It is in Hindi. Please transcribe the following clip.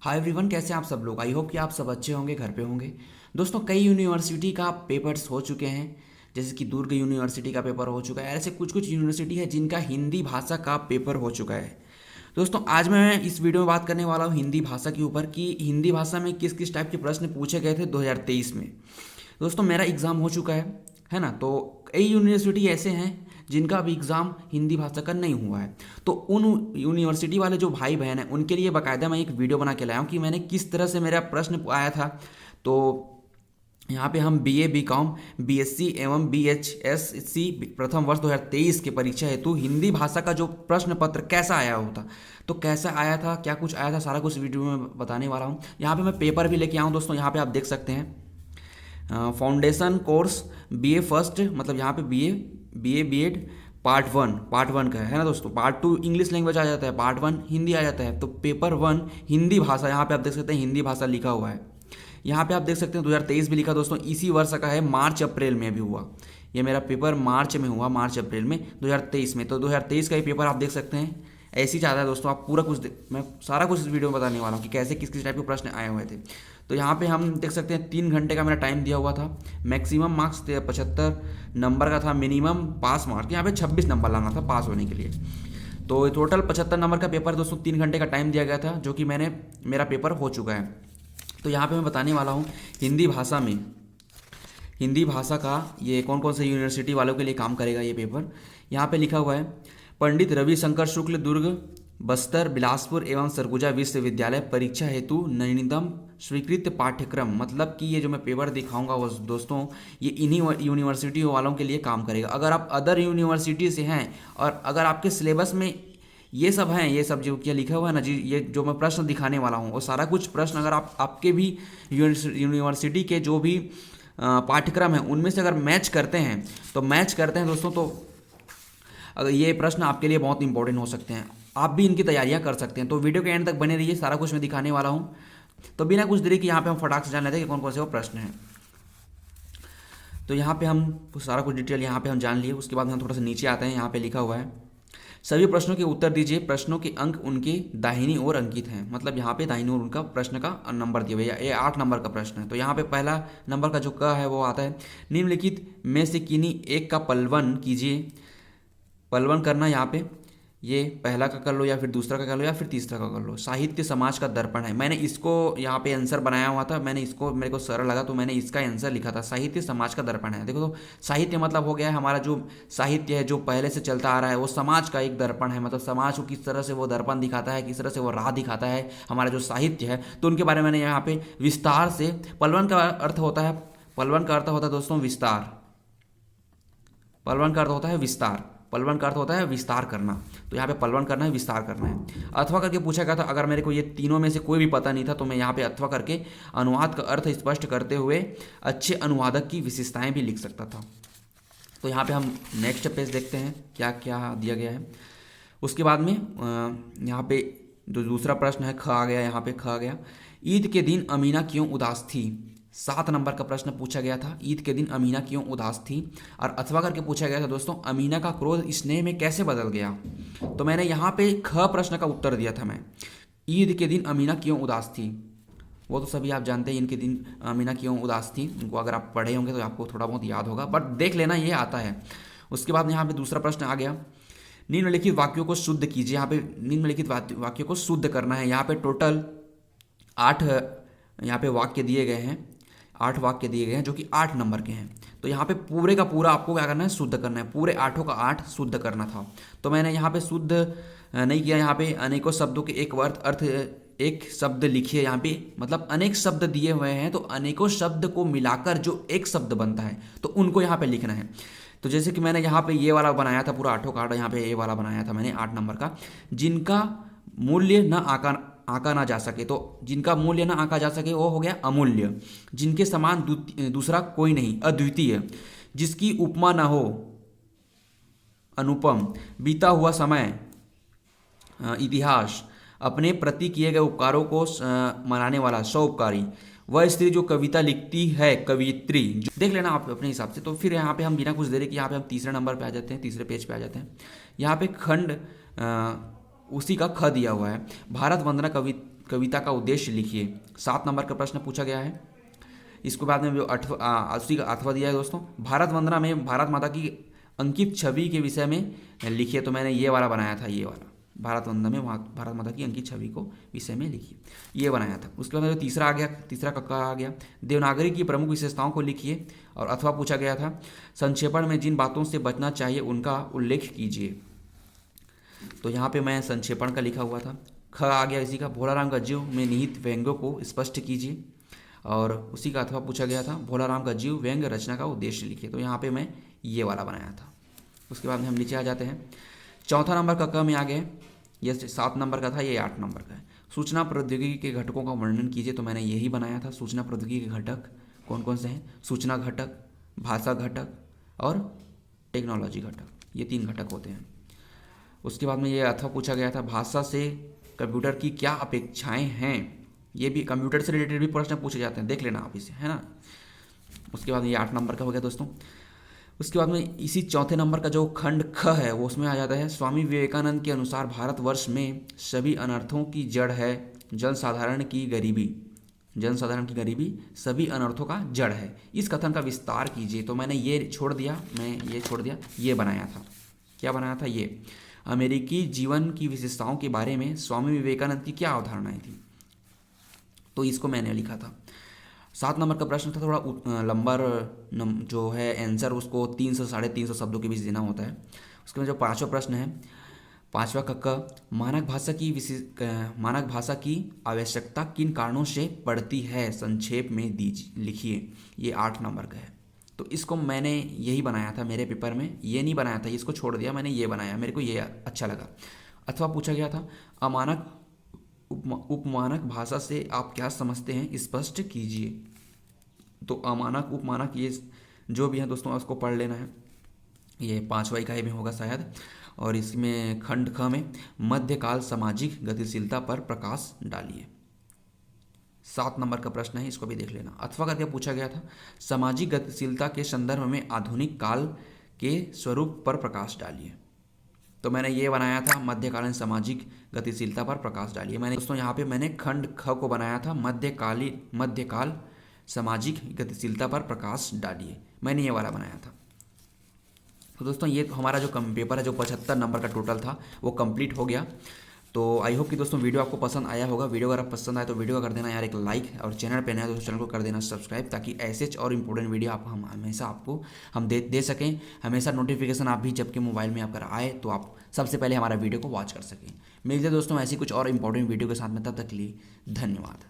हाय एवरीवन, कैसे हैं आप सब लोग। आई होप कि आप सब अच्छे होंगे, घर पे होंगे। दोस्तों, कई यूनिवर्सिटी का पेपर्स हो चुके हैं। जैसे कि दुर्ग यूनिवर्सिटी का पेपर हो चुका है। ऐसे कुछ कुछ यूनिवर्सिटी है जिनका हिंदी भाषा का पेपर हो चुका है। दोस्तों, आज मैं इस वीडियो में बात करने वाला हूँ हिंदी भाषा के ऊपर कि हिंदी भाषा में किस किस टाइप के प्रश्न पूछे गए थे 2023 में। दोस्तों, मेरा एग्ज़ाम हो चुका है ना। तो कई यूनिवर्सिटी ऐसे हैं जिनका अभी एग्ज़ाम हिंदी भाषा का नहीं हुआ है। तो उन यूनिवर्सिटी वाले जो भाई बहन हैं उनके लिए बाकायदा मैं एक वीडियो बना के लाया हूँ कि मैंने किस तरह से मेरा प्रश्न आया था। तो यहाँ पे हम बीए, बीकॉम, बीएससी एवं बीएचएससी प्रथम वर्ष 2023 के परीक्षा हेतु हिंदी भाषा का जो प्रश्न पत्र कैसा आया होता, तो कैसा आया था, क्या कुछ आया था, सारा कुछ वीडियो में बताने वाला हूँ। यहाँ पे मैं पेपर भी लेके आऊँ दोस्तों। यहाँ पे आप देख सकते हैं फाउंडेशन कोर्स बीए फर्स्ट, मतलब यहाँ पे बीए बीएड पार्ट वन का है ना दोस्तों। पार्ट टू इंग्लिश लैंग्वेज आ जाता है, पार्ट वन हिंदी आ जाता है। तो पेपर वन हिंदी भाषा, यहाँ पे आप देख सकते हैं हिंदी भाषा लिखा हुआ है। यहाँ पे आप देख सकते हैं 2023 भी लिखा दोस्तों। इसी वर्ष का है, मार्च अप्रैल में भी हुआ। ये मेरा पेपर मार्च में हुआ, मार्च अप्रैल में 2023 में। तो 2023 का ये पेपर आप देख सकते हैं। ऐसे ही चाहता है दोस्तों, आप पूरा कुछ मैं सारा कुछ इस वीडियो में बताने वाला हूँ कि कैसे किस किस टाइप के प्रश्न आए हुए थे। तो यहाँ पे हम देख सकते हैं 3 घंटे का मेरा टाइम दिया हुआ था। मैक्सिमम मार्क्स 75 नंबर का था, मिनिमम पास मार्क यहाँ पे 26 नंबर लाना था पास होने के लिए। तो टोटल 75 नंबर का पेपर दोस्तों, 3 घंटे का टाइम दिया गया था, जो कि मेरा पेपर हो चुका है। तो यहाँ पे मैं बताने वाला हूँ हिंदी भाषा में, हिंदी भाषा का ये कौन कौन से यूनिवर्सिटी वालों के लिए काम करेगा ये पेपर। यहाँ पे लिखा हुआ है, पंडित रविशंकर शुक्ल दुर्ग, बस्तर, बिलासपुर एवं सरगुजा विश्वविद्यालय परीक्षा हेतु नवीनतम स्वीकृत पाठ्यक्रम। मतलब कि ये जो मैं पेपर दिखाऊंगा वो दोस्तों, ये इन्हीं यूनिवर्सिटी वालों के लिए काम करेगा। अगर आप अदर यूनिवर्सिटी से हैं और अगर आपके सिलेबस में ये सब हैं, ये सब जो क्या लिखा हुआ है ना जी, ये जो मैं प्रश्न दिखाने वाला हूँ वो सारा कुछ प्रश्न अगर आपके भी यूनिवर्सिटी के जो भी पाठ्यक्रम है उनमें से अगर मैच करते हैं दोस्तों, तो अगर ये प्रश्न आपके लिए बहुत इंपॉर्टेंट हो सकते हैं। आप भी इनकी तैयारियां कर सकते हैं। तो वीडियो के एंड तक बने रहिए, सारा कुछ मैं दिखाने वाला हूँ। तो बिना कुछ देरी के यहाँ पे हम फटाक से जान लेते हैं कि कौन कौन से वो प्रश्न हैं। तो यहाँ पे हम सारा कुछ डिटेल यहाँ पे हम जान लिए। उसके बाद हम थोड़ा सा नीचे आते हैं। यहाँ पे लिखा हुआ है, सभी प्रश्नों के उत्तर दीजिए। प्रश्नों के अंक उनके दाहिनी ओर अंकित हैं। मतलब यहाँ पे दाहिनी ओर उनका प्रश्न का नंबर दिया हुआ है। ये 8 नंबर का प्रश्न है। तो यहाँ पे पहला नंबर का जो क है वो आता है, निम्नलिखित में से किन्हीं एक का पलवन कीजिए। पलवन करना, यहाँ पे ये पहला का कर लो या फिर दूसरा का कर लो या फिर तीसरा का कर लो। साहित्य समाज का दर्पण है। मैंने इसको यहाँ पे आंसर बनाया हुआ था। मैंने इसको, मेरे को सरल लगा तो मैंने इसका आंसर लिखा था, साहित्य समाज का दर्पण है। देखो, तो साहित्य मतलब हो गया है हमारा जो साहित्य है जो पहले से चलता आ रहा है, वो समाज का एक दर्पण है। मतलब समाज को किस तरह से वो दर्पण दिखाता है, किस तरह से वो राह दिखाता है हमारा जो साहित्य है, तो उनके बारे में मैंने यहाँ पे विस्तार से। पलवन का अर्थ होता है दोस्तों विस्तार। पलवन का अर्थ होता है विस्तार। पलवन का अर्थ होता है विस्तार करना। तो यहाँ पे पलवन करना है, विस्तार करना है। अथवा करके पूछा गया था। अगर मेरे को ये तीनों में से कोई भी पता नहीं था तो मैं यहाँ पे अथवा करके अनुवाद का अर्थ स्पष्ट करते हुए अच्छे अनुवादक की विशेषताएं भी लिख सकता था। तो यहाँ पे हम नेक्स्ट पेज देखते हैं क्या क्या दिया गया है। उसके बाद में यहाँ पे जो दूसरा प्रश्न है, ख आ गया। यहाँ पे ख आ गया, ईद के दिन अमीना क्यों उदास थी। 7 नंबर का प्रश्न पूछा गया था, ईद के दिन अमीना क्यों उदास थी। और अथवा करके पूछा गया था दोस्तों, अमीना का क्रोध स्नेह में कैसे बदल गया। तो मैंने यहाँ पे ख प्रश्न का उत्तर दिया था मैं, ईद के दिन अमीना क्यों उदास थी। वो तो सभी आप जानते हैं, इनके दिन अमीना क्यों उदास थी। उनको अगर आप पढ़े होंगे तो आपको थोड़ा बहुत याद होगा, बट देख लेना, ये आता है। उसके बाद यहाँ पे दूसरा प्रश्न आ गया, निम्नलिखित वाक्यों को शुद्ध कीजिए। यहाँ पे निम्नलिखित वाक्यों को शुद्ध करना है। यहाँ पे टोटल 8 यहाँ पे वाक्य दिए गए हैं, 8 वाक्य दिए गए हैं जो कि 8 नंबर के हैं। तो यहाँ पे पूरे का पूरा आपको क्या करना है, शुद्ध करना है। पूरे 8 का 8 शुद्ध करना था। तो मैंने यहाँ पे शुद्ध नहीं किया। यहाँ पे अनेकों शब्दों के एक अर्थ एक शब्द लिखिए। यहाँ पे मतलब अनेक शब्द दिए हुए हैं, तो अनेकों शब्द को मिलाकर जो एक शब्द बनता है तो उनको यहाँ पे लिखना है। तो जैसे कि मैंने यहाँ पे ये वाला बनाया था, पूरा 8 का 8, यहाँ पे ये वाला बनाया था मैंने 8 नंबर का, जिनका मूल्य न आका ना जा सके। तो जिनका मूल्य ना आका जा सके वो हो गया अमूल्य। जिनके समान दूसरा कोई नहीं, अद्वितीय। जिसकी उपमा ना हो, अनुपम। बीता हुआ समय, इतिहास। अपने प्रति किए गए उपकारों को मनाने वाला, सौपकारी। वह स्त्री जो कविता लिखती है, कवियत्री। देख लेना आप अपने हिसाब से। तो फिर यहाँ पे हम बिना कुछ देरी के यहाँ पे हम तीसरे नंबर पे आ जाते हैं, तीसरे पेज पे आ जाते हैं। यहाँ पे खंड उसी का ख दिया हुआ है। भारत वंदना कविता का उद्देश्य लिखिए। 7 नंबर का प्रश्न पूछा गया है। इसके बाद में जो उसी का अथवा दिया है दोस्तों, भारत वंदना में भारत माता की अंकित छवि के विषय में लिखिए। तो मैंने ये वाला बनाया था, ये वाला भारत वंदना में भारत माता की अंकित छवि को विषय में लिखिए, ये बनाया था। उसके बाद जो तीसरा आ गया, तीसरा कक्का आ गया, देवनागरी की प्रमुख विशेषताओं को लिखिए। और अथवा पूछा गया था, संक्षेपण में जिन बातों से बचना चाहिए उनका उल्लेख कीजिए। तो यहाँ पे मैं संक्षेपण का लिखा हुआ था। ख आ गया इसी का, भोलाराम गज्जियों में निहित व्यंग्यों को स्पष्ट कीजिए। और उसी का अथवा पूछा गया था, भोलाराम गज्जियों व्यंग्य रचना का उद्देश्य लिखिए। तो यहाँ पे मैं ये वाला बनाया था। उसके बाद में हम नीचे आ जाते हैं। चौथा नंबर का क में आ गए, ये 7 नंबर का था, ये 8 नंबर का है। सूचना प्रौद्योगिकी के घटकों का वर्णन कीजिए। तो मैंने यही बनाया था। सूचना प्रौद्योगिकी के घटक कौन कौन से हैं? सूचना घटक, भाषा घटक और टेक्नोलॉजी घटक, ये 3 घटक होते हैं। उसके बाद में ये अथवा पूछा गया था, भाषा से कंप्यूटर की क्या अपेक्षाएं हैं? ये भी कंप्यूटर से रिलेटेड भी प्रश्न पूछे जाते हैं, देख लेना आप इसे, है ना। उसके बाद ये 8 नंबर का हो गया दोस्तों। उसके बाद में इसी चौथे नंबर का जो खंड ख है वो उसमें आ जाता है, स्वामी विवेकानंद के अनुसार भारतवर्ष में सभी अनर्थों की जड़ है जनसाधारण की गरीबी। जनसाधारण की गरीबी सभी अनर्थों का जड़ है। इस कथन का विस्तार कीजिए। तो मैंने ये छोड़ दिया, ये बनाया था। क्या बनाया था? ये अमेरिकी जीवन की विशेषताओं के बारे में स्वामी विवेकानंद की क्या अवधारणाएं थी, तो इसको मैंने लिखा था। 7 नंबर का प्रश्न था, थोड़ा लंबर जो है आंसर उसको 300 साढ़े 300 शब्दों के बीच देना होता है। उसके बाद जो 5वां प्रश्न है, 5वां कक्का, मानक भाषा की आवश्यकता किन कारणों से पड़ती है, संक्षेप में लिखिए। ये 8 नंबर का है। तो इसको मैंने यही बनाया था मेरे पेपर में, ये नहीं बनाया था, इसको छोड़ दिया, मैंने ये बनाया, मेरे को ये अच्छा लगा। अथवा पूछा गया था, अमानक उपमानक भाषा से आप क्या समझते हैं, स्पष्ट कीजिए। तो अमानक उपमानक ये जो भी है दोस्तों उसको पढ़ लेना है। ये 5वां इकाई में होगा शायद। और इसमें खंड ख में मध्यकाल सामाजिक गतिशीलता पर प्रकाश डालिए। 7 नंबर का प्रश्न है, इसको भी देख लेना। अथवा करके पूछा गया था, सामाजिक गतिशीलता के संदर्भ में आधुनिक काल के स्वरूप पर प्रकाश डालिए। तो मैंने ये बनाया था, मध्यकालीन सामाजिक गतिशीलता पर प्रकाश डालिए। मैंने दोस्तों यहाँ पे मैंने खंड ख को बनाया था, मध्यकाल सामाजिक गतिशीलता पर प्रकाश डालिए, मैंने ये वाला बनाया था। तो दोस्तों ये हमारा जो पेपर है, जो 75 नंबर का टोटल था, वो कंप्लीट हो गया। तो आई होप कि दोस्तों वीडियो आपको पसंद आया होगा। वीडियो अगर पसंद आए तो वीडियो कर देना यार एक लाइक, और चैनल पे नया है तो चैनल को कर देना सब्सक्राइब, ताकि ऐसे और इंपॉर्टेंट वीडियो हम हमेशा आपको दे सकें। हमेशा नोटिफिकेशन आप भी जबकि मोबाइल में आपका आए तो आप सबसे पहले हमारा वीडियो को वॉच कर सकें। मिलते हैं दोस्तों ऐसी कुछ और इंपॉर्टेंट वीडियो के साथ में, तब तक के लिए धन्यवाद।